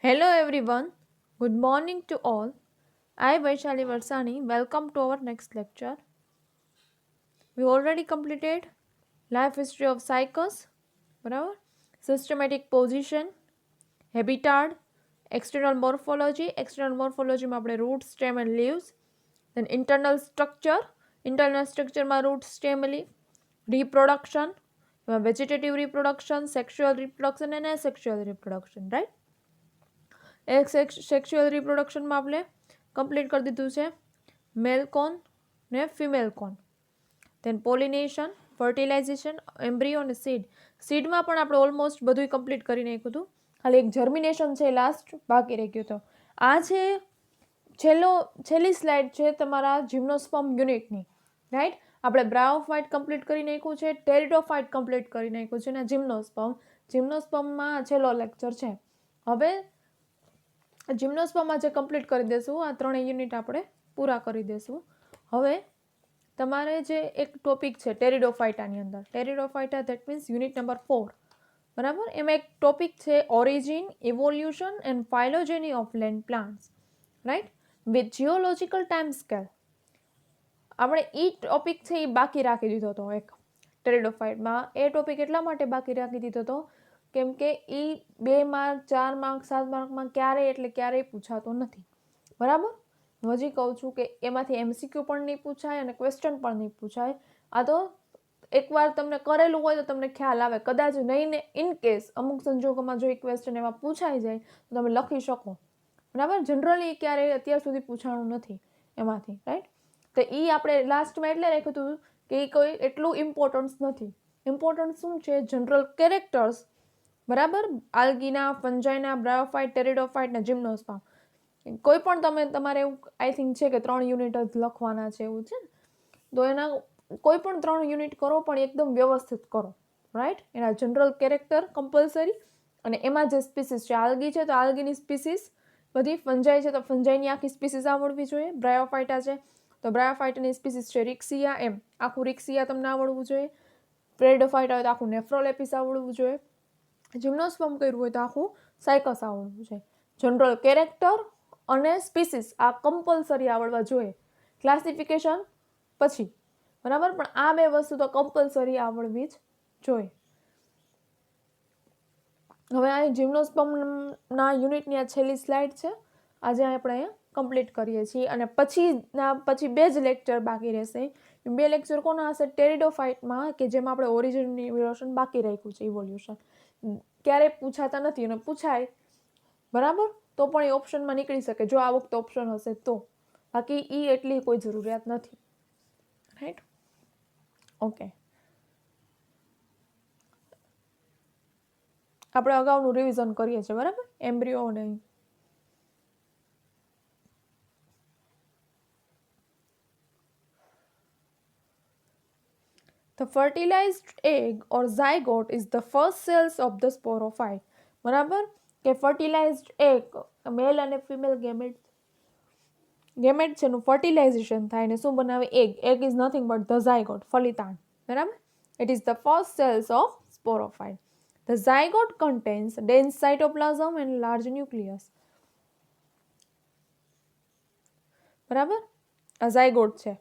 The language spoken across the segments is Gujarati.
Hello everyone, good morning to all. I Vaishali Varsani, welcome to our next lecture. We already completed life history of cycles, બરાબર? Systematic position, habitat, external morphology માં આપણે roots, stem and leaves, then internal structure માં roots, stem, leaf, reproduction, vegetative reproduction, sexual reproduction and asexual reproduction, right? Sexual રિપ્રોડક્શનમાં આપણે કમ્પ્લીટ કરી દીધું છે મેલ કોન ને female cone. Then pollination, fertilisation, embryo અને સીડમાં પણ આપણે ઓલમોસ્ટ બધું કમ્પ્લીટ કરી નાખ્યું હતું. ખાલી એક જર્મિનેશન છે લાસ્ટ બાકી રહી ગયું હતું. આ છે છેલ્લી સ્લાઇડ છે તમારા જિમ્નોસ્પર્મ યુનિટની, રાઈટ? આપણે બ્રાયોફાઇટ કમ્પ્લીટ કરી નાખ્યું છે, ટેરિડોફાઇટ કમ્પ્લીટ કરી નાખ્યું છે અને જિમ્નોસ્પર્મમાં છેલ્લો લેક્ચર છે. હવે જિમ્નોસ્પર્મમાં જે કમ્પ્લીટ કરી દેશું, આ ત્રણેય યુનિટ આપણે પૂરા કરી દેશું. હવે તમારે જે એક ટોપિક છે ટેરિડોફાઇટાની અંદર, pteridophyta that means unit number 4, બરાબર? એમાં એક ટોપિક છે origin, evolution and phylogeny of land plants, right? With geological time scale. આપણે એ ટોપિક છે એ બાકી રાખી દીધો હતો એક ટેરિડોફાઇટમાં. એ ટોપિક એટલા માટે બાકી રાખી દીધો હતો કેમ કે એ 2 માર્ક, 4 માર્ક, 7 માર્કમાં ક્યારેય પૂછાતો નથી, બરાબર? હું હજી કહું છું કે એમાંથી MCQ પણ નહીં પૂછાય અને ક્વેશ્ચન પણ નહીં પૂછાય. આ તો એકવાર તમને કરેલું હોય તો તમને ખ્યાલ આવે. કદાચ નહીં ને ઇનકેસ અમુક સંજોગોમાં જો એ ક્વેશ્ચન એમાં પૂછાઈ જાય તો તમે લખી શકો, બરાબર? જનરલી ક્યારેય અત્યાર સુધી પૂછાણું નથી એમાંથી, રાઈટ? તો એ આપણે લાસ્ટમાં એટલે રાખ્યું હતું કે એ કોઈ એટલું ઇમ્પોર્ટન્સ નથી. ઇમ્પોર્ટન્સ શું છે? જનરલ કેરેક્ટર્સ, બરાબર? આલ્ગીના, ફંજાઈના, બ્રાયોફાઇટ, ટેરિડોફાઇટ ને જિમ્નોસ્પર્મ. કોઈ પણ તમારે એવું આઈ થિંક છે કે 3 યુનિટ જ લખવાના છે એવું છે. તો એના કોઈ પણ 3 યુનિટ કરો પણ એકદમ વ્યવસ્થિત કરો, રાઈટ? એના જનરલ કેરેક્ટર કમ્પલસરી, અને એમાં જે સ્પીસીસ છે, આલ્ગી છે તો આલ્ગીની સ્પીસીસ બધી, ફંજાઈ છે તો ફંજાઈની આખી સ્પીસીસ આવડવી જોઈએ, બ્રાયોફાઇટા છે તો બ્રાયોફાઇટાની સ્પીસીસ છે, રિક્સિયા, એમ આખું રિક્સિયા તમને આવડવું જોઈએ. ટેરિડોફાઇટા હોય તો આખું નેફ્રોલેપિસ આવડવું જોઈએ. જિમ્નોસ્પર્મ કર્યું હોય તો આખું સાયકસ આવડવું જોઈએ. જનરલ કેરેક્ટર અને સ્પીસીસ આ કમ્પલસરી આવડવા જોઈએ. ક્લાસિફિકેશન પછી, બરાબર? પણ આ 2 વસ્તુ તો કમ્પલસરી આવડવી જ જોઈએ. હવે આ જિમ્નોસ્પર્મના યુનિટની આ છેલ્લી સ્લાઇડ છે. આજે આપણે કમ્પ્લીટ કરીએ છીએ અને પછી 2 જ લેક્ચર બાકી રહેશે. 2 લેક્ચર કોના હશે? ટેરિડોફાઇટમાં, કે જેમાં આપણે ઓરિજિન, ઇવોલ્યુશન બાકી રાખ્યું છે. ઇવોલ્યુશન ક્યારેય પૂછાતા નથી અને પૂછાય, બરાબર? તો પણ એ ઓપ્શનમાં નીકળી શકે જો આ વખતે ઓપ્શન હશે તો. બાકી એ એટલી કોઈ જરૂરિયાત નથી, રાઈટ? ઓકે, આપણે અગાઉનું રિવિઝન કરીએ છીએ, બરાબર? એમ્બ્રિયો અને The fertilized egg or zygote is the first cells of the sporophyte. બરાબર? કે ફર્ટિલાઇઝ્ડ એગ, મેલ અને ફિમેલ ગેમેટ છે એનું ફર્ટિલાઇઝેશન થાય ને શું બનાવે? Egg. Egg is nothing but the zygote, ફલિતાંડ, બરાબર? It is the first cells of sporophyte. The zygote contains dense cytoplasm and large nucleus. બરાબર? આ ઝાયગોટ છે.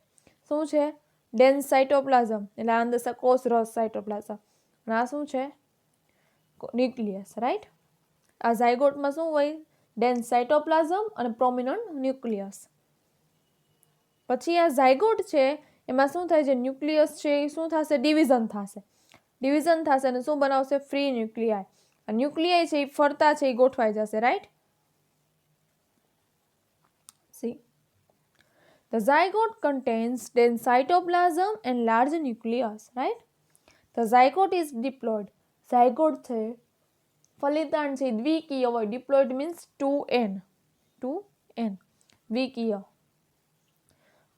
શું છે? ડેન્સ સાઇટોપ્લાઝમ, એટલે આ અંદર કોષ રસ સાઇટોપ્લાઝમ. અને આ શું છે? Nucleus, right? આ ઝાયગોટમાં શું હોય? ડેન્સ સાઇટોપ્લાઝમ અને પ્રોમિનન્ટ ન્યુક્લિયસ. પછી આ ઝાયગોટ છે એમાં શું થાય? જે ન્યુક્લિયસ છે એ શું થશે? ડિવિઝન થશે અને શું બનાવશે? ફ્રી ન્યુક્લિયાય. આ ન્યુક્લિયાય છે એ ફરતા છે એ ગોઠવાઈ જશે, right? C, the zygote contains dense cytoplasm and large nucleus, right? The zygote is diploid. zygote છે ફલિતાંડ છે દ્વિકીય હોય. diploid means 2n, દ્વિકીય,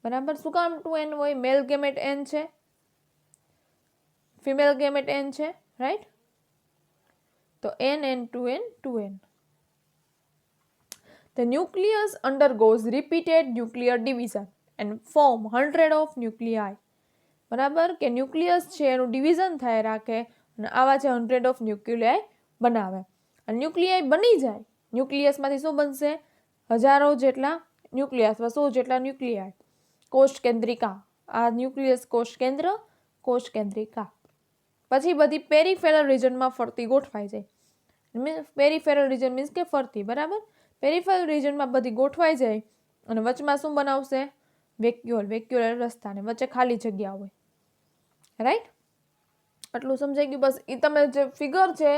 બરાબર? શું કામ 2n હોય? મેલ ગેમેટ n છે, ફિમેલ ગેમેટ n છે, રાઈટ? તો n 2n. The nucleus undergoes repeated nuclear division and form 100 of nuclei. બરાબર? કે ન્યુક્લિયસ છે એનું ડિવિઝન થાય રાખે અને આવા છે 100 ઓફ ન્યુક્લિયાઈ બનાવે. અને ન્યુક્લિયાઈ બની જાય ન્યુક્લિયસમાંથી શું બનશે? હજારો જેટલા ન્યુક્લિયસ અથવા 100 જેટલા ન્યુક્લિયાઇડ. કોષ કેન્દ્રિકા, આ ન્યુક્લિયસ કોષ કેન્દ્ર, કોષ કેન્દ્રિકા. પછી બધી પેરીફેરલ રિજનમાં ફરતી ગોઠવાઈ જાય. મીન્સ પેરીફેરલ રિજન મીન્સ કે ફરતી, બરાબર. પેરીફેરલ રિજનમાં બધી ગોઠવાઈ જાય અને વચમાં શું બનાવશે? વેક્યુઅલ. વેક્યુઅલ રસ્તાને વચ્ચે ખાલી જગ્યા હોય, રાઈટ. આટલું સમજાઈ ગયું? બસ એ તમે જે ફિગર છે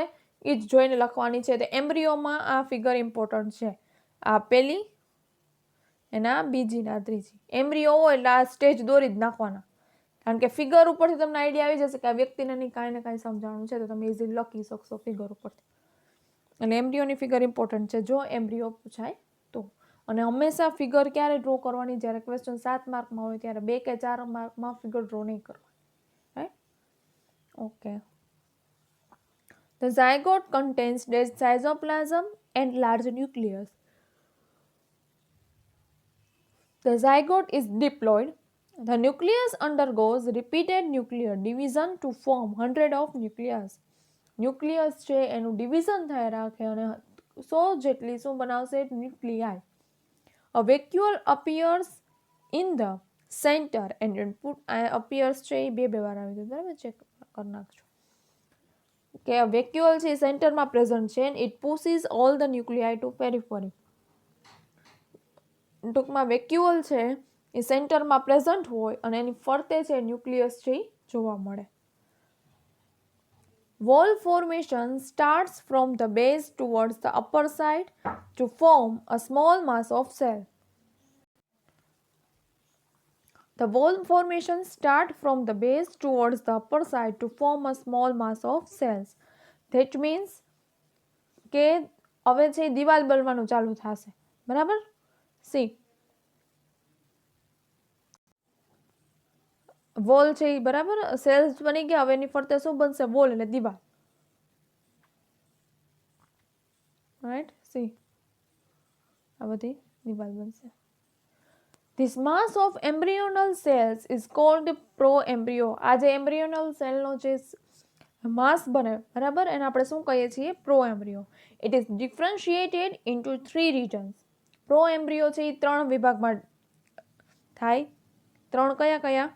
એ જ જોઈને લખવાની છે. તો એમ્બ્રિયોમાં આ ફિગર ઇમ્પોર્ટન્ટ છે. આ પહેલી અને આ બીજી ને આ ત્રીજી. એમ્બ્રિયો હોય એટલે આ સ્ટેજ દોરી જ નાખવાના, કારણ કે ફિગર ઉપરથી તમને આઈડિયા આવી જશે કે આ વ્યક્તિને નહીં કાંઈ ને કાંઈ સમજાવવાનું છે, તો તમે ઇઝીલી લખી શકશો ફિગર ઉપરથી. અને એમ્બ્રિયોની ફિગર ઇમ્પોર્ટન્ટ છે જો એમ્બ્રિયો પૂછાય તો. અને હંમેશા ફિગર ક્યારે ડ્રો કરવાની? જ્યારે ક્વેશ્ચન 7 માર્કમાં હોય ત્યારે. 2 કે 4 માર્કમાં ફિગર ડ્રો નહીં કરવાની, right? Okay. The zygote contains dead cytoplasm and large nucleus. The zygote is diploid. The nucleus undergoes repeated nuclear division to form hundred of nucleus. Nucleus છે એનું ડિવિઝન થાય રાખે અને 100 જેટલી શું બનાવશે? ન્યુક્લિયાઈ. A vacuole appears in the center and input appears છે એ બે વાર આવી ગયું, બરાબર? ચેક કરી નાખજો કે વેક્યુઅલ છે એ સેન્ટરમાં પ્રેઝન્ટ છે. It pushes all the nuclei to periphery. ટૂંકમાં વેક્યુઅલ છે એ સેન્ટરમાં પ્રેઝન્ટ હોય અને એની ફરતે છે ન્યુક્લિયસ છે એ જોવા મળે. Wall formation starts from the base towards the upper side to form a small mass of cell. The wall formation start from the base towards the upper side to form a small mass of cells. That means કે હવે છે દિવાલ બનવાનું ચાલુ થશે, બરાબર? સી વોલ છે એ, બરાબર, સેલ્સ બની ગયા. હવે એની ફરતે શું બનશે? વોલ એટલે દિવાલ, રાઈટ? સી આ બધી દિવાલ બનશે. This mass of embryonal cells is called proembryo. આ જે એમ્બ્રિયોનલ સેલનો જે માસ બને, બરાબર, એને આપણે શું કહીએ છીએ? પ્રોએમ્બ્રિયો. It is differentiated into 3 regions. પ્રોએમ્બ્રિયો છે એ 3 વિભાગમાં થાય. 3 કયા કયા?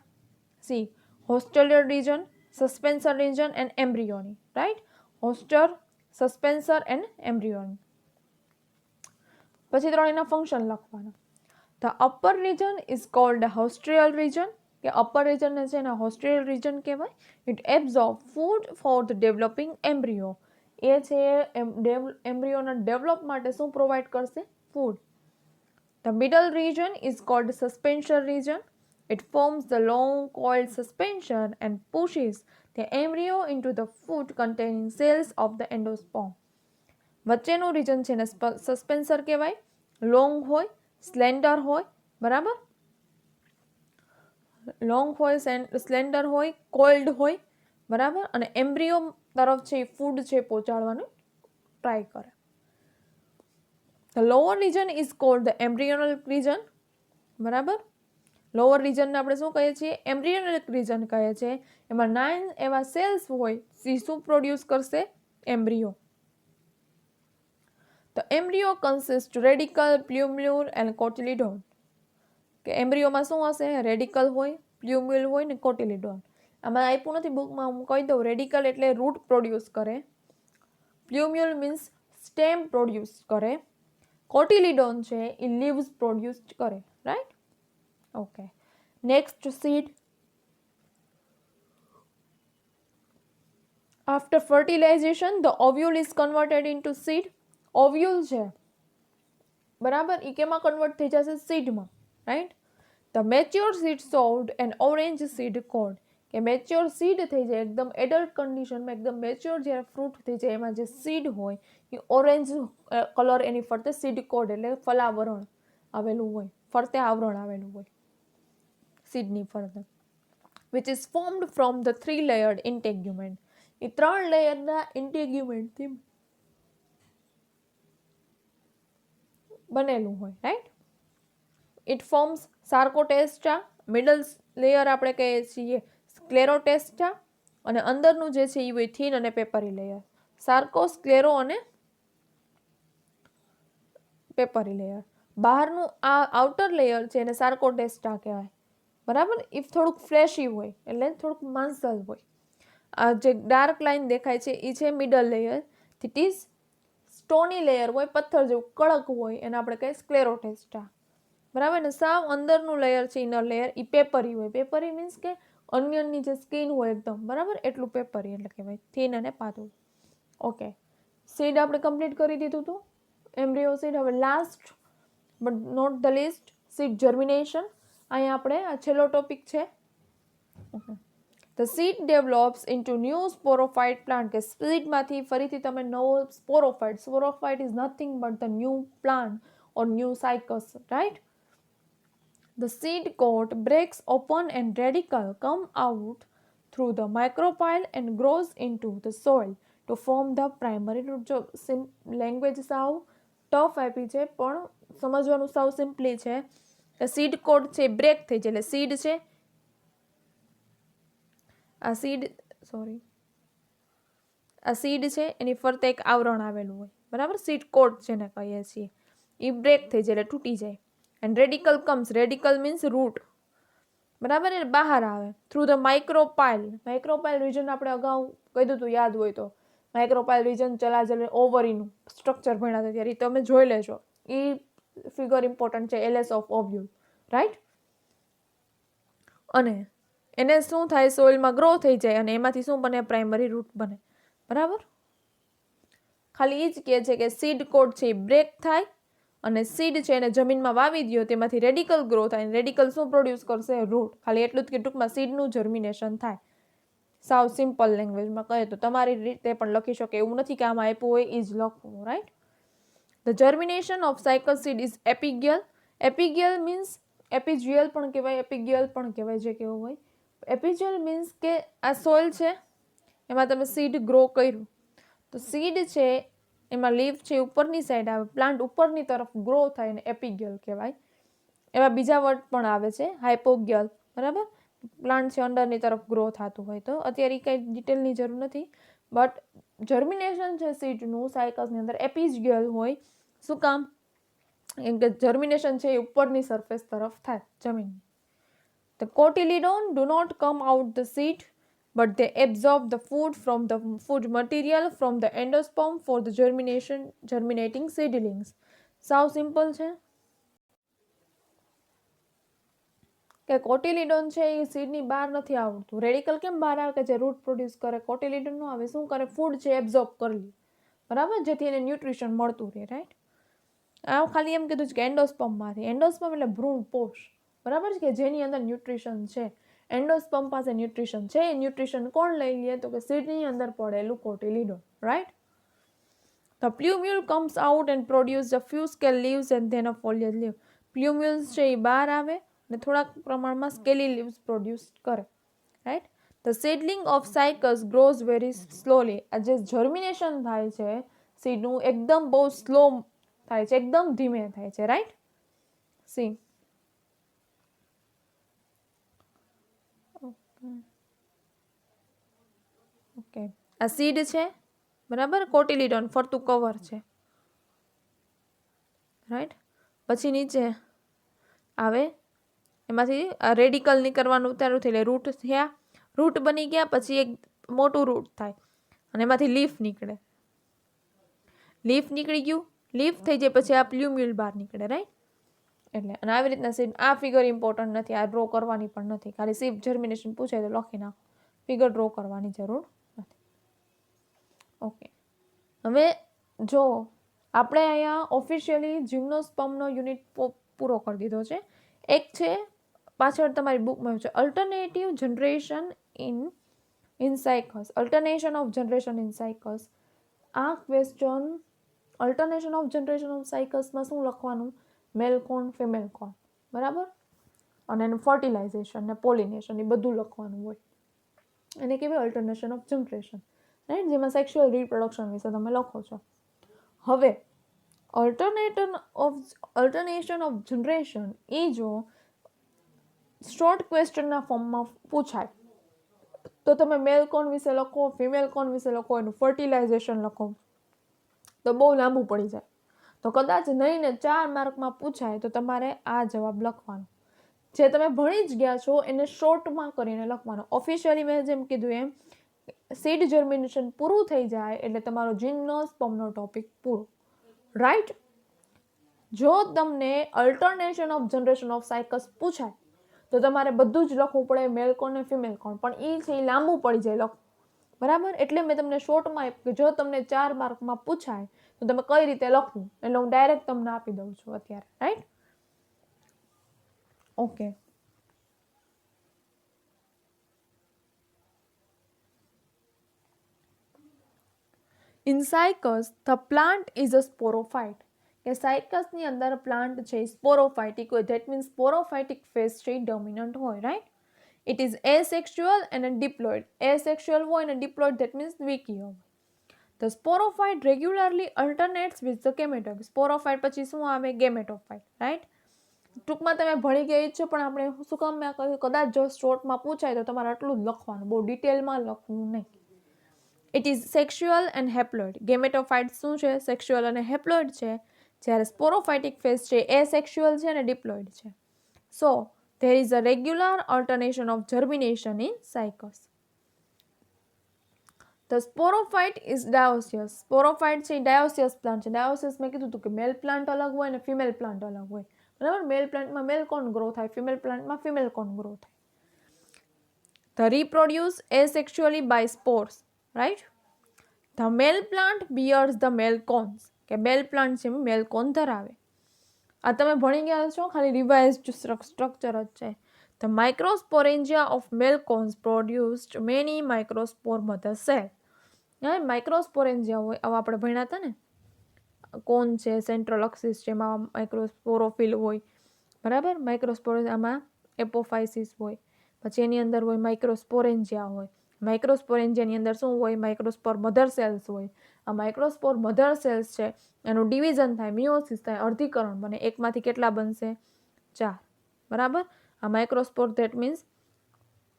See haustorial region, suspensor region and એમ્બ્રિયોની, રાઈટ? હોસ્ટર, સસ્પેન્સર એન્ડ એમ્બ્રિયોની. પછી 3 એના ફંક્શન લખવાના. The upper region is called the hostrial region, કે અપર રિજનને છે એના હોસ્ટ્રિયલ રિજન કહેવાય. It absorb food for the developing embryo. એ છે એમ્બ્રિયોના ડેવલપ માટે શું પ્રોવાઈડ કરશે? Food. The middle region is called suspension region. It forms the long coiled suspension and pushes the embryo into the food containing cells of the endosperm. વચ્ચેનું રીજન છે ને સસ્પેન્સર કહેવાય. લોંગ હોય, સ્લેન્ડર હોય, બરાબર? લોંગ હોય, સ્લેન્ડર હોય, કોલ્ડ હોય, બરાબર? અને એમ્બ્રિયો તરફ છે ફૂડ છે પહોંચાડવાનું ટ્રાય કરે. The lower region is called the embryonal region, બરાબર? લોઅર રિજનને આપણે શું કહીએ છીએ? એમ્બ્રિયોનલ રિજન કહે છે. એમાં 9 એવા સેલ્સ હોય, જે શું પ્રોડ્યુસ કરશે? Embryo. The embryo consists radicle, plumule and cotyledon. કે એમ્બ્રિયોમાં શું હશે? રેડિકલ હોય, પ્લ્યુમ્યુલ હોય ને કોટિલિડોન. આમાં આપ્યું નથી બુકમાં, હું કહી દઉં. રેડિકલ એટલે રૂટ પ્રોડ્યુસ કરે. પ્લ્યુમ્યુલ મીન્સ સ્ટેમ પ્રોડ્યુસ કરે. કોટિલિડોન છે એ લીવ્સ પ્રોડ્યુસ કરે, right? Okay. Next, seed. After fertilization, the ovule is converted into seed. Ovule છે, બરાબર, એ કેમાં કન્વર્ટ થઈ જશે? સીડમાં, right? The mature seed showed an orange seed coat. કે મેચ્યોર સીડ થઈ જાય, એકદમ એડલ્ટ કન્ડિશનમાં, એકદમ મેચ્યોર જ્યારે ફ્રૂટ થઈ જાય, એમાં જે સીડ હોય એ ઓરેન્જ કલર, એની ફરતે સીડ કોડ એટલે ફલાવરણ આવેલું હોય, ફરતે આવરણ આવેલું હોય સીડની ફરતે. Which is formed from the 3-layered integument. એ 3 લેયરના ઇન્ટેગ્યુમેન્ટથી બનેલું હોય, right? It forms sarcotesta. Middle layer આપણે કહીએ છીએ સ્ક્લેરોટેસ્ટા, અને અંદરનું જે છે એ હોય થીન અને પેપરી લેયર. સાર્કો, સ્ક્લેરો અને પેપરી લેયર. બહારનું આ આઉટર લેયર છે એને સાર્કોટેસ્ટા કહેવાય, બરાબર. ઇફ થોડુંક ફ્લેશી હોય એટલે થોડુંક માંસલ હોય. આ જે ડાર્ક લાઇન દેખાય છે એ છે middle layer. It is stony layer હોય, પથ્થર જેવું કડક હોય, એને આપણે કહીએ સ્ક્લેરોટેસ્ટા, બરાબર. ને સાવ અંદરનું લેયર છે ઇનર લેયર એ પેપરી હોય. પેપરી મીન્સ કે ઓનિયનની જે સ્કિન હોય એકદમ, બરાબર, એટલું પેપરી એટલે કહેવાય, થીન અને પાતળું. ઓકે, સીડ આપણે કમ્પ્લીટ કરી દીધું હતું, એમ્બ્રિયો સીડ. હવે last but not the least, seed germination. અહીંયા આપણે આ છેલ્લો ટોપિક છે. The seed develops into new sporophyte plant, કે સીડમાંથી ફરીથી તમે નવો sporophyte, sporophyte is nothing but the new plant or new cycas, right. The seed coat breaks open and radical come out through the micropyle and grows into the soil to form the primary root. જો લેંગ્વેજ સાવ ટફ આપી છે પણ સમજવાનું સાવ સિમ્પલી છે. સીડ કોડ છે બ્રેક થઈ જાય એટલે સીડ છે, આ સીડ છે એની ફરતે એક આવરણ આવેલું હોય, બરાબર. સીડ કોડ જેને કહીએ છીએ એ બ્રેક થઈ જાય એટલે તૂટી જાય. And radical comes, radical means root, બરાબર, એ બહાર આવે through the micropyle. Micropyle region આપણે અગાઉ કીધું હતું, યાદ હોય તો. માઇક્રોપાઇલ રિજન ચલાચલ ઓવરીનું સ્ટ્રક્ચર ભણ્યા હતા ત્યારે તમે જોઈ લેજો. એ ફિગર ઇમ્પોર્ટન્ટ છે, એલએસ ઓફ ઓવ્યુલ, રાઈટ. અને એને શું થાય, સોઇલમાં ગ્રો થઈ જાય અને એમાંથી શું બને, પ્રાઇમરી રૂટ બને, બરાબર. ખાલી એ જ કહે છે કે સીડ કોડ છે એ બ્રેક થાય અને સીડ છે એને જમીનમાં વાવી દો, તેમાંથી રેડિકલ ગ્રો થાય. રેડિકલ શું પ્રોડ્યુસ કરશે, રૂટ. ખાલી એટલું જ કે ટૂંકમાં સીડનું જર્મિનેશન થાય. સાવ સિમ્પલ લેંગ્વેજમાં કહે તો તમારી રીતે પણ લખી શકે, એવું નથી કે આમાં આપ્યું હોય એ જ લખવું, right. The germination of cycle seed is epigeal. Epigeal means epigeal પણ કહેવાય, એપિગિયલ પણ કહેવાય, જે કેવું હોય. એપિજિયલ મીન્સ કે આ સોઇલ છે એમાં તમે સીડ ગ્રો કર્યું તો સીડ છે એમાં લીફ છે ઉપરની સાઈડ આવે, પ્લાન્ટ ઉપરની તરફ ગ્રો થાય અને એપિગિયલ કહેવાય. એવા બીજા વર્ડ પણ આવે છે, હાઇપોગિયલ, બરાબર. પ્લાન્ટ છે અંદરની તરફ ગ્રો થતું હોય તો. અત્યારે કંઈ ડિટેલની જરૂર નથી, બટ જર્મિનેશન છે સીડનું સાયકલ્સની અંદર એપિગિયલ હોય. શું કામ, કેમ કે જર્મિનેશન છે એ ઉપરની સરફેસ તરફ થાય જમીનની. The cotyledon do not come out the seed, but they absorb the food from the food material from the endosperm for the germinating seedlings. સાવ સિમ્પલ છે કે કોટિલિડોન છે એ સીડની બહાર નથી આવતું. રેડિકલ કેમ બહાર આવે કે જે રૂટ પ્રોડ્યુસ કરે, કોટિલિડોન નો આવે. શું કરે, ફૂડ છે એબ્ઝોર્બ કરી લે, બરાબર, જેથી એને ન્યુટ્રિશન મળતું રહે, રાઈટ. આ ખાલી એમ કીધું છે કે એન્ડોસ્પર્મમાંથી. એન્ડોસ્પર્મ એટલે ભ્રૂણ પોષ, બરાબર છે, કે જેની અંદર ન્યુટ્રિશન છે. એન્ડોસ્પર્મ પાસે ન્યુટ્રિશન છે. એ ન્યુટ્રિશન કોણ લઈ લે તો કે સીડની અંદર પડેલું કોટિલિડોન, right. The plumule comes out and produces a few scale leaves and then a foliage leaf. Plumules છે એ બહાર આવે અને થોડાક પ્રમાણમાં સ્કેલી લીવ્સ પ્રોડ્યુસ કરે, right. The seedling of cycas grows very slowly. આ જે જર્મિનેશન થાય છે સીડનું એકદમ બહુ સ્લો થાય છે, એકદમ ધીમે થાય છે, રાઈટ. સી ઓકે, આ સીડ છે, બરાબર, કોટિલિડોન ફરતું કવર છે, રાઈટ. પછી નીચે આવે એમાંથી આ રેડિકલ નીકળવાનું ઉતારું થઈ એટલે રૂટ થયા, રૂટ બની ગયા, પછી એક મોટું રૂટ થાય અને એમાંથી લીફ નીકળે. લીફ નીકળી ગયું, લીફ થઈ જાય પછી આ પ્લ્યુમ્યુલ બહાર નીકળે, રાઈટ. એટલે અને આવી રીતના સીડ. આ ફિગર ઇમ્પોર્ટન્ટ નથી, આ ડ્રો કરવાની પણ નથી, ખાલી સીડ જર્મિનેશન પૂછાય તો લખી નાખો, ફિગર ડ્રો કરવાની જરૂર નથી. ઓકે, હવે જો આપણે અહીંયા ઓફિશિયલી જિમ્નોસ્પર્મનો યુનિટ પૂરો કરી દીધો છે. એક છે પાછળ તમારી બુકમાં છે alternative generation in cycas, alternation of generation in cycas. આ question alternation of generation of સાયકસમાં શું લખવાનું, મેલ કોણ ફિમેલ કોણ, બરાબર, અને એનું ફર્ટિલાઇઝેશન ને પોલિનેશન એ બધું લખવાનું હોય. એને કહેવાય અલ્ટરનેશન ઓફ જનરેશન, રાઈટ, જેમાં સેક્સ્યુઅલ રિપ્રોડક્શન વિશે તમે લખો છો. હવે અલ્ટરનેશન ઓફ જનરેશન એ જો શોર્ટ ક્વેશ્ચનના ફોર્મમાં પૂછાય તો તમે મેલ કોણ વિશે લખો, ફિમેલ કોણ વિશે લખો, એનું ફર્ટિલાઇઝેશન લખો તો બહુ લાંબુ પડી જાય. તો કદાચ નહીં ને 4 માર્કમાં પૂછાય તો તમારે આ જવાબ લખવાનો. જે તમે ભણી જ ગયા છો એને શોર્ટમાં કરીને લખવાનો. ઓફિશિયલી મેં જેમ કીધું એમ સીડ જર્મિનેશન પૂરું થઈ જાય એટલે તમારો જિમ્નોસ્પર્મનો ટોપિક પૂરો. રાઈટ. જો તમને અલ્ટરનેશન ઓફ જનરેશન ઓફ સાયકસ પૂછાય તો તમારે બધું જ લખવું પડે, મેલ કોણ ને ફિમેલ કોણ, પણ એ છે એ લાંબુ પડી જાય લખવું. બરાબર. એટલે મેં તમને શોર્ટમાં આપ્યું કે જો તમને 4 માર્કમાં પૂછાય તો તમે કઈ રીતે લખવું, એટલે હું ડાયરેક્ટ તમને આપી દઉં છું અત્યારે. Right. Okay. In cycas the plant is a sporophyte. કે સાયકસની અંદર પ્લાન્ટ છે સ્પોરોફાઇટિક હોય. ધેટ મીન્સ સ્પોરોફાઇટિક ફેઝ છે ડોમિનન્ટ હોય. રાઈટ. ઇટ ઇઝ એસેક્સ્યુઅલ અને ડિપ્લોઇડ. એસેક્સ્યુઅલ હોય અને ડિપ્લોઇડ ધેટ મીન્સ દ્વિકીય હોય. The sporophyte regularly alternates with the gametophyte. Sporophyte પછી શું આવે? ગેમેટોફાઇટ. રાઈટ. ટૂંકમાં તમે ભણી ગયા જ છો, પણ આપણે શું કામ મેં કહ્યું કદાચ જો શોર્ટમાં પૂછાય તો તમારે આટલું જ લખવાનું, બહુ ડિટેલમાં લખવું નહીં. It is sexual and haploid. Gametophyte શું છે? સેક્સ્યુઅલ અને હેપ્લોઇડ છે. જ્યારે સ્પોરોફાઇટિક ફેઝ છે એ સેક્સ્યુઅલ છે અને ડિપ્લોઇડ છે. સો there is a regular alternation of germination in cycles. The sporophyte is dioecious. Sporophyte છે dioecious plant છે. Dioecious મેં કીધું હતું કે મેલ પ્લાન્ટ અલગ હોય અને ફિમેલ પ્લાન્ટ અલગ હોય. બરાબર. મેલ પ્લાન્ટમાં મેલ કોન ગ્રો થાય, ફિમેલ પ્લાન્ટમાં ફિમેલ કોન ગ્રો થાય. The reproduce asexually by spores. Right. The male plant bears the male cones. કે મેલ પ્લાન્ટ છે મેલ કોન ધરાવે. આ તમે ભણી ગયા છો, ખાલી રિવાઇઝડ સ્ટ્રક્ચર જ છે. The microsporangia of male cones produced many microspore mother cell. માઇક્રોસ્પોરેન્જિયા હોય, આવા આપણે ભણ્યા હતા ને, કોન છે, સેન્ટ્રલ અક્સિસ છે, એમાં માઇક્રોસ્પોરોફિલ હોય. બરાબર. માઇક્રોસ્પોરેન્જિયામાં એપોફાઇસિસ હોય, પછી એની અંદર હોય માઇક્રોસ્પોરેન્જિયા હોય. માઇક્રોસ્પોરેન્જિયાની અંદર શું હોય? માઇક્રોસ્પોર મધર સેલ્સ હોય. આ માઇક્રોસ્પોર મધર સેલ્સ છે એનું ડિવિઝન થાય, મિયોસિસ થાય, અર્ધીકરણ બને. એકમાંથી કેટલા બનશે? 4. બરાબર. આ માઇક્રોસ્પોર ધેટ મીન્સ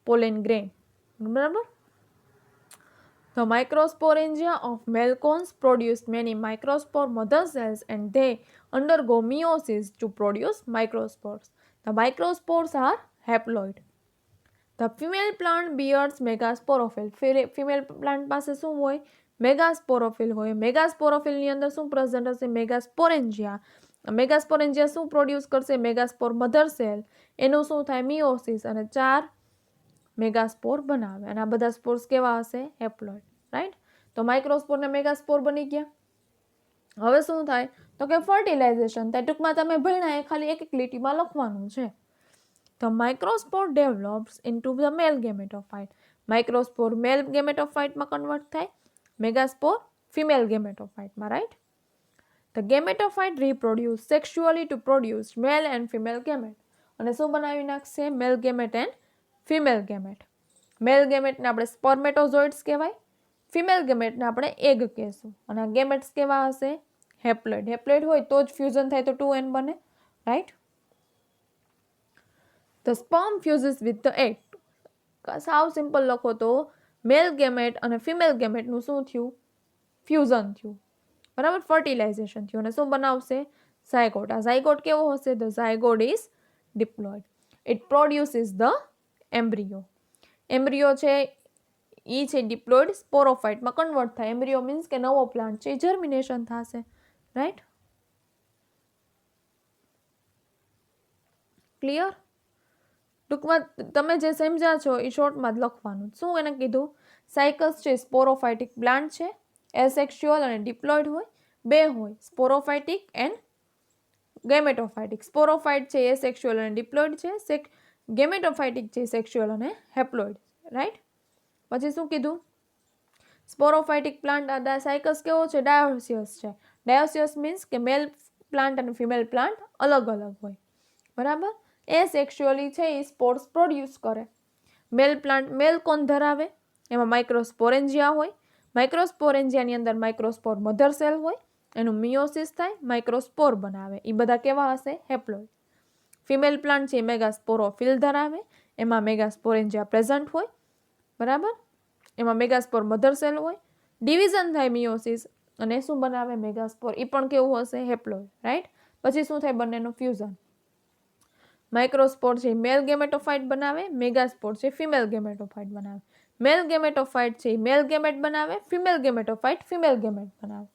પોલેન ગ્રેન. બરાબર. The microsporangia of male cones produce many microspore mother cells and they undergo meiosis to produce microspores. The microspores are haploid. The female plant bears megasporophyll. Female plant પાસે શું હોય? મેગાસ્પોરોફિલ હોય. મેગાસ્પોરોફિલની અંદર શું પ્રેઝન્ટ હશે? મેગાસ્પોરેન્જિયા. મેગાસ્પોરેન્જિયા શું પ્રોડ્યુસ કરશે? મેગાસ્પોર મધર સેલ. એનું શું થાય? મિયોસિસ અને 4 મેગાસ્પોર બનાવે. અને આ બધા સ્પોર્સ કેવા હશે? હેપ્લોઇડ. રાઈટ. તો માઇક્રોસ્પોર ને મેગાસ્પોર બની ગયા. હવે શું થાય? તો કે ફર્ટિલાઇઝેશન થાય. ટૂંકમાં તમે ભણ્યા એ ખાલી એક લીટીમાં લખવાનું છે. The microspore develops into the male gametophyte. Microspore male gametophyte માં કન્વર્ટ થાય, મેગાસ્પોર female gametophyte માં. Right. The gametophyte reproduce sexually to produce male and female gamete. અને શું બનાવી નાખશે? મેલ ગેમેટ એન્ડ ફિમેલ ગેમેટ. મેલ ગેમેટને આપણે સ્પર્મેટોઝોઇડ્સ કહેવાય, ફિમેલ ગેમેટને આપણે એગ કહેશું. અને આ ગેમેટ્સ કેવા હશે? હેપ્લોઇડ. હેપ્લોઇડ હોય તો જ ફ્યુઝન થાય તો 2n બને. Right. The sperm fuses with the egg. સાવ સિમ્પલ લખો તો મેલ ગેમેટ અને ફિમેલ ગેમેટનું શું થયું? ફ્યુઝન થયું. બરાબર. ફર્ટિલાઇઝેશન થયું. અને શું બનાવશે? ઝાયગોટ. આ ઝાયગોટ કેવો હશે? The zygote is diploid. It produces the embryo. Embryo છે એ છે ડિપ્લોઇડ, સ્પોરોફાઇટમાં કન્વર્ટ થાય. એમ્બ્રિયો મીન્સ કે નવો પ્લાન્ટ છે, જર્મિનેશન થશે. રાઈટ. ક્લિયર? ટૂંકમાં તમે જે સમજ્યા છો એ શોર્ટમાં જ લખવાનું. શું એને કીધું? સાયકસ છે સ્પોરોફાઇટિક પ્લાન્ટ છે, એસેક્સ્યુઅલ અને ડિપ્લોઇડ હોય. 2 હોય, સ્પોરોફાઇટિક એન્ડ ગેમેટોફાઇટિક. સ્પોરોફાઇટ છે એસેક્સ્યુઅલ અને ડિપ્લોઇડ છે. ગેમેટોફાઇટિક છે સેક્સ્યુઅલ અને હેપ્લોઇડ. રાઈટ. પછી શું કીધું? સ્પોરોફાઇટિક પ્લાન્ટ સાયકસ કેવો છે? ડાયોસિયસ છે. ડાયોસિયસ મીન્સ કે મેલ પ્લાન્ટ અને ફિમેલ પ્લાન્ટ અલગ અલગ હોય. બરાબર. એસેક્સ્યુઅલી છે એ સ્પોર્સ પ્રોડ્યુસ કરે. મેલ પ્લાન્ટ મેલ કોન ધરાવે, એમાં માઇક્રોસ્પોરેન્જિયા હોય. માઇક્રોસ્પોરેન્જિયાની અંદર માઇક્રોસ્પોર મધર સેલ હોય, એનું મિયોસિસ થાય, માઇક્રોસ્પોર બનાવે. એ બધા કેવા હશે? હેપ્લોઇડ. ફિમેલ પ્લાન્ટ છે મેગાસ્પોરોફિલ ધરાવે, એમાં મેગાસ્પોરેન્જિયા પ્રેઝન્ટ હોય. બરાબર. એમાં મેગાસ્પોર મધર સેલ હોય. ડિવિઝન થાય મિયોસિસ, અને શું બનાવે? મેગાસ્પોર. એ પણ કેવું હશે? Haploid, right? પછી શું થાય? બંનેનું ફ્યુઝન. માઇક્રોસ્પોર છે મેલ ગેમેટોફાઇટ બનાવે, મેગાસ્પોર છે ફિમેલ ગેમેટોફાઇટ બનાવે. મેલ ગેમેટોફાઇટ છે મેલ ગેમેટ બનાવે, ફિમેલ ગેમેટોફાઇટ ફિમેલ ગેમેટ બનાવે.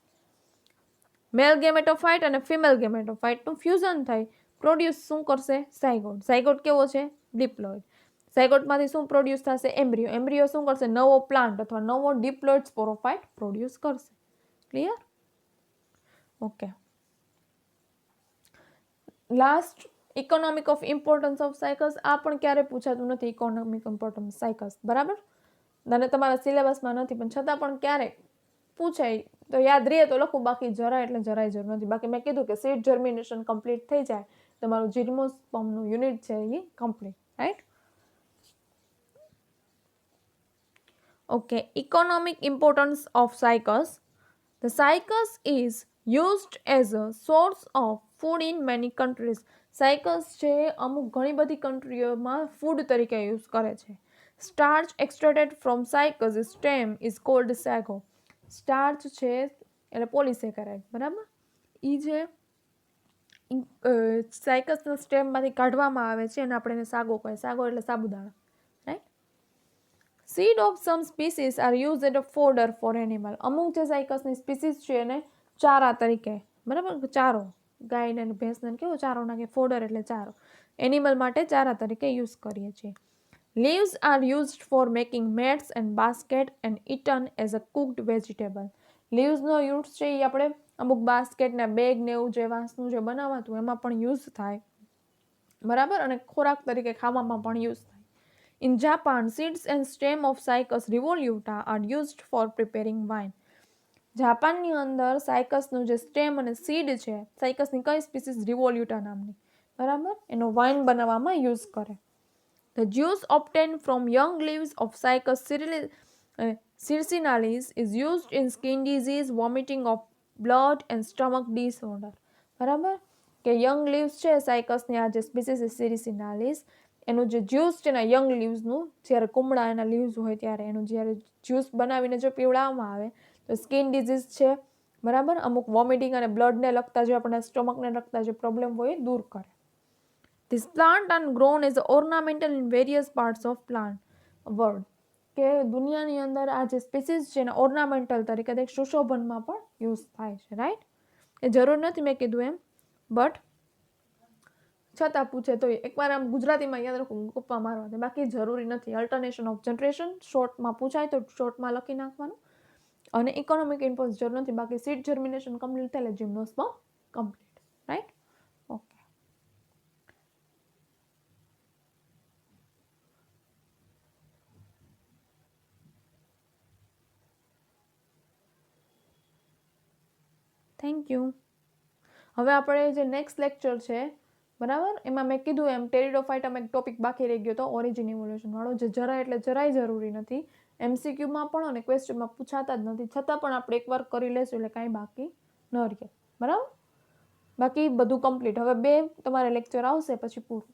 મેલ ગેમેટોફાઇટ અને ફિમેલ ગેમેટોફાઇટનું ફ્યુઝન થાય, પ્રોડ્યુસ શું કરશે? ઝાયગોટ. ઝાયગોટ કેવો છે? ડિપ્લોઇડ. ઝાયગોટમાંથી શું પ્રોડ્યુસ થશે? એમ્બ્રિયો. એમ્બ્રિયો શું કરશે? નવો પ્લાન્ટ અથવા નવો ડિપ્લોઇડ સ્પોરોફાઇટ પ્રોડ્યુસ કરશે. Clear? Okay. Last, economic of importance of cycles. આ પણ ક્યારે પૂછાતું નથી, ઇકોનોમિક ઇમ્પોર્ટન્સ સાયકલ્સ, બરાબર? અને તમારા સિલેબસમાં નથી, પણ છતાં પણ ક્યારેક પૂછાય તો યાદ રહે તો લખું, બાકી જરાય એટલે જરાય જરૂર નથી. બાકી મેં કીધું કે સીડ જર્મિનેશન કમ્પ્લીટ થઈ જાય તમારું જીમ્નોસ્પર્મનું યુનિટ છે એ complete, right? Okay. Economic importance of cycles. The cycles is used as a source of food in many countries. Cycles છે અમુક ઘણી બધી કન્ટ્રીઓમાં ફૂડ તરીકે યુઝ કરે છે. Starch extracted from cycles stem is called sago. Starch છે એટલે પોલિસેકેરાઇડ, બરાબર? એ જે સાયકલ્સના સ્ટેમમાંથી કાઢવામાં આવે છે અને આપણે એને સાગો કહે. સાગો એટલે સાબુદાણા, right? Seed of some species are use at a fodder for animal. અમુક જે સાયકલ્સની સ્પીસીસ છે એને ચારા તરીકે, બરાબર? ચારો, ગાયને અને ભેંસને કેવો ચારો નાખે? ફોડર એટલે ચારો. એનિમલ માટે ચારા તરીકે યુઝ કરીએ છીએ. Leaves are used for making mats and basket and eaten as a cooked vegetable. લીવ્સનો યુઝ છે એ આપણે અમુક બાસ્કેટ ને બેગ ને એવું જે વાંસનું જે બનાવાતું એમાં પણ યુઝ થાય, બરાબર? અને ખોરાક તરીકે ખાવામાં પણ યુઝ થાય. In Japan, seeds and stem of Cycas revoluta are used for preparing wine. જાપાનની અંદર સાયકસનું જે સ્ટેમ અને સીડ છે, સાયકસની કઈ સ્પીસીસ? રિવોલ્યુટા નામની, બરાબર? એનો વાઇન બનાવવામાં યુઝ કરે. The juice obtained from young leaves of Cycas circinalis is used in skin disease, vomiting of blood and stomach disorder. બરાબર? કે યંગ લીવ્સ છે સાયકસની, આ જે સ્પીસીસ છે સિરિસિનાલિસ, એનું જે જ્યુસ છે ને યંગ લીવ્સનું, જ્યારે કુમળા એના લીવ્સ હોય ત્યારે એનું જ્યારે જ્યુસ બનાવીને જો પીવડાવવામાં આવે તો સ્કિન ડિઝીઝ છે, બરાબર? અમુક વોમિટિંગ અને બ્લડને લગતા જે આપણા સ્ટોમકને લગતા જે પ્રોબ્લેમ હોય એ દૂર કરે. This plant are grown as ornamental in various parts of plant world. કે દુનિયાની અંદર આ જે સ્પીસીસ છે એને ઓર્નામેન્ટલ તરીકે સુશોભનમાં પણ યુઝ થાય છે, રાઈટ? એ જરૂર નથી મેં કીધું એમ, બટ છતાં પૂછે તો એકવાર આમ ગુજરાતીમાં યાદ રાખવું, ગપ્પા મારવા દે, બાકી જરૂરી નથી. અલ્ટરનેશન ઓફ જનરેશન શોર્ટમાં પૂછાય તો શોર્ટમાં લખી નાખવાનું. અને ઇકોનોમિક ઇમ્પોર્ટન્સ જરૂર નથી, બાકી સીડ જર્મિનેશન કમ્પ્લીટ થાય એટલે gymnosperm complete, right? Okay. Thank you. હવે આપણે જે નેક્સ્ટ લેક્ચર છે, બરાબર, એમાં મેં કીધું એમ ટેરિડોફાઇટામાં એક ટોપિક બાકી રહી ગયો તો ઓરિજિન ઇવોલ્યુશન વાળો, જે જરાય એટલે જરાય જરૂરી નથી. MCQમાં પણ અને ક્વેશ્ચનમાં પૂછાતા જ નથી, છતાં પણ આપણે એકવાર કરી લેશું એટલે કાંઈ બાકી ન રહે, બરાબર? બાકી બધું કમ્પ્લીટ. હવે 2 તમારે લેક્ચર આવશે પછી પૂરું.